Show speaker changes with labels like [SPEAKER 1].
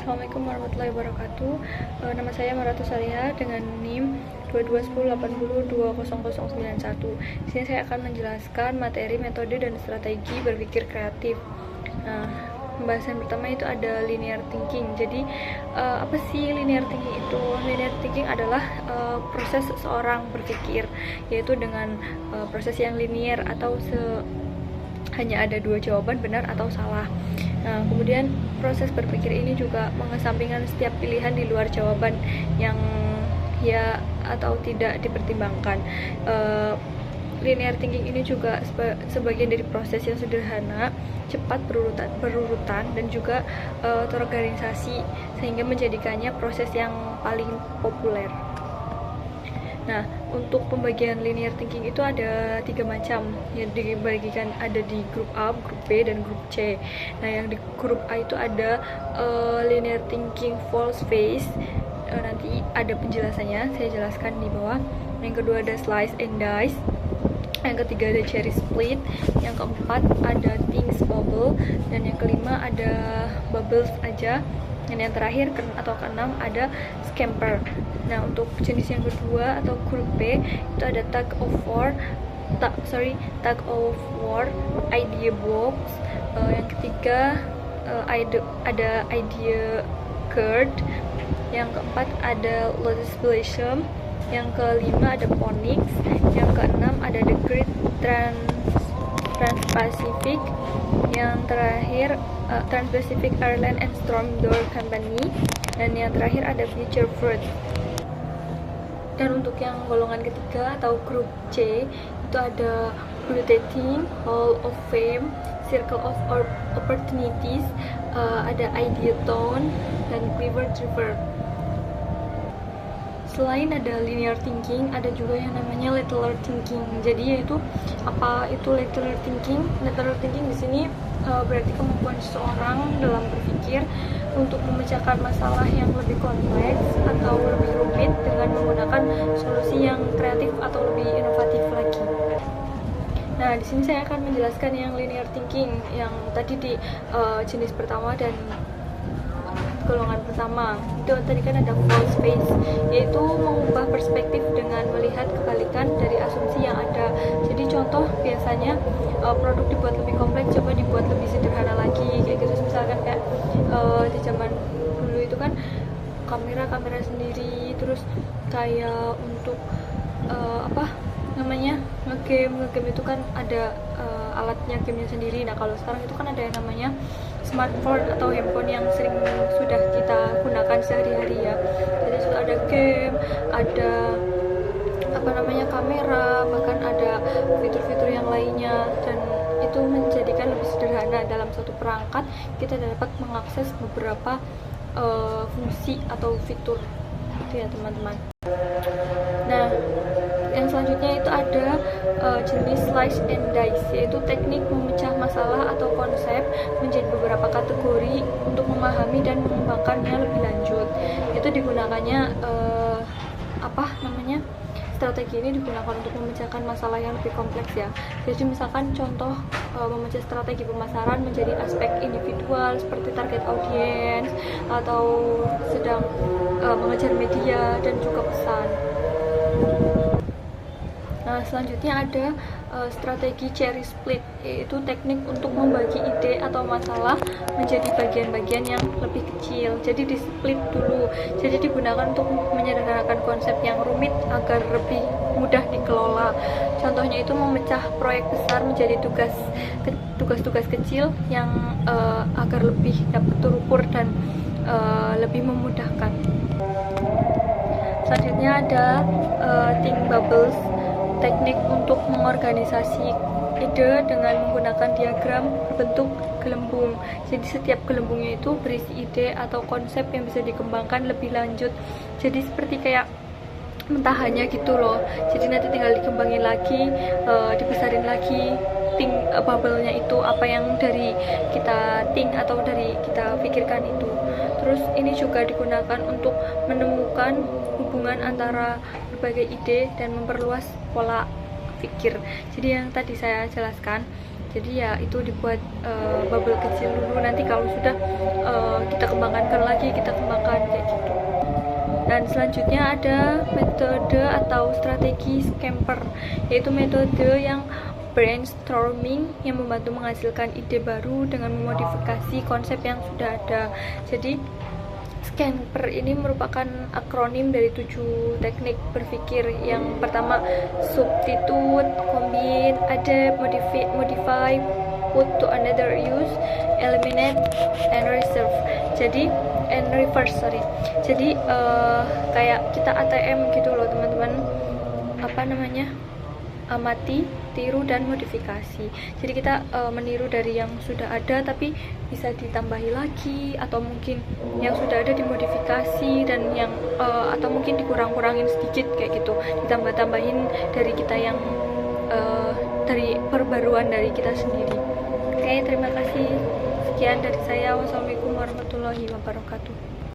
[SPEAKER 1] Assalamualaikum warahmatullahi wabarakatuh. Nama saya Maratu Saliha dengan NIM 221080200091. Di sini saya akan menjelaskan materi, metode, dan strategi berpikir kreatif. Nah, pembahasan pertama itu ada linear thinking. Jadi, apa sih linear thinking itu? Linear thinking adalah proses seseorang berpikir, yaitu dengan proses yang linear atau hanya ada dua jawaban, benar atau salah. Nah, kemudian proses berpikir ini juga mengesampingkan setiap pilihan di luar jawaban yang ya atau tidak dipertimbangkan. Linear thinking ini juga sebagian dari proses yang sederhana, cepat, berurutan dan juga terorganisasi, sehingga menjadikannya proses yang paling populer. Nah, untuk pembagian linear thinking itu ada 3 macam yang dibagikan, ada di grup A, grup B, dan grup C. Nah, yang di grup A itu ada linear thinking false phase. Nanti ada penjelasannya, saya jelaskan di bawah. Yang kedua ada slice and dice. Yang ketiga ada cherry split. Yang keempat ada things bubble. Dan yang kelima ada bubbles aja. Dan yang terakhir atau keenam ada scamper. Nah, untuk jenis yang kedua atau grup B itu ada tug of war, idea box. Yang ketiga ada idea card. Yang keempat ada lotus blossom. Yang kelima ada Phoenix. Yang keenam ada the Great Trans-Pacific. Yang terakhir Trans-Pacific Airline and Storm Door Company. Dan yang terakhir ada Future Fruit. Dan untuk yang golongan ketiga atau grup C itu ada Blue Dating, Hall of Fame, Circle of Opportunities, ada Idea Town, dan Quiver River. Selain ada linear thinking, ada juga yang namanya lateral thinking. Jadi yaitu apa itu lateral thinking? Lateral thinking di sini berarti kemampuan seseorang dalam berpikir untuk memecahkan masalah yang lebih kompleks atau lebih rumit dengan menggunakan solusi yang kreatif atau lebih inovatif lagi. Nah, di sini saya akan menjelaskan yang linear thinking yang tadi di jenis pertama dan golongan pertama. Itu tadi kan ada false phase, yaitu mengubah perspektif dengan melihat kebalikan dari asumsi yang ada. Jadi contoh biasanya produk dibuat lebih kompleks, coba dibuat lebih sederhana lagi kayak gitu. Misalkan kayak di zaman dulu itu kan kamera sendiri, terus kayak untuk ngegame itu kan ada alatnya, gamenya sendiri. Nah, kalau sekarang itu kan ada yang namanya smartphone atau handphone yang sudah kita gunakan sehari-hari ya. Jadi sudah ada game, ada kamera, bahkan ada fitur-fitur yang lainnya, dan itu menjadikan lebih sederhana. Dalam satu perangkat kita dapat mengakses beberapa fungsi atau fitur itu ya teman-teman. Nah, yang selanjutnya itu ada jenis slice and dice, yaitu teknik memecah masalah atau konsep menjadi beberapa kategori untuk memahami dan mengembangkannya lebih lanjut. Itu digunakannya strategi ini digunakan untuk memecahkan masalah yang lebih kompleks ya. Jadi misalkan contoh memecah strategi pemasaran menjadi aspek individual seperti target audience atau sedang mengejar media dan juga pesan. Nah, selanjutnya ada strategi cherry split, yaitu teknik untuk membagi ide atau masalah menjadi bagian-bagian yang lebih kecil. Jadi di split dulu. Jadi digunakan untuk menyederhanakan konsep yang rumit agar lebih mudah dikelola. Contohnya itu memecah proyek besar menjadi tugas-tugas kecil yang agar lebih dapat terukur dan lebih memudahkan. Selanjutnya ada think bubbles, teknik untuk mengorganisasi ide dengan menggunakan diagram berbentuk gelembung. Jadi setiap gelembungnya itu berisi ide atau konsep yang bisa dikembangkan lebih lanjut. Jadi seperti kayak mentahannya gitu loh. Jadi nanti tinggal dikembangin lagi, dibesarin lagi bubble-nya itu, apa yang dari kita think atau dari kita pikirkan itu. Terus ini juga digunakan untuk menemukan hubungan antara berbagai ide dan memperluas pola pikir. Jadi yang tadi saya jelaskan, Jadi ya itu dibuat bubble kecil dulu, nanti kalau sudah kita kembangkan lagi, kita kembangkan kayak gitu. Dan selanjutnya ada metode atau strategi scamper, yaitu metode yang brainstorming yang membantu menghasilkan ide baru dengan memodifikasi konsep yang sudah ada. Jadi scamper ini merupakan akronim dari 7 teknik berpikir. Yang pertama substitute, combine, adapt, modify, put to another use, eliminate, and reserve. Jadi Jadi kayak kita ATM gitu loh teman-teman, apa namanya, amati, tiru, dan modifikasi. Jadi kita meniru dari yang sudah ada tapi bisa ditambahi lagi, atau mungkin yang sudah ada dimodifikasi, dan yang atau mungkin dikurang-kurangin sedikit kayak gitu, ditambah-tambahin dari kita yang dari perbaruan dari kita sendiri. Oke, terima kasih. Sekian dari saya. Wassalamualaikum warahmatullahi wabarakatuh.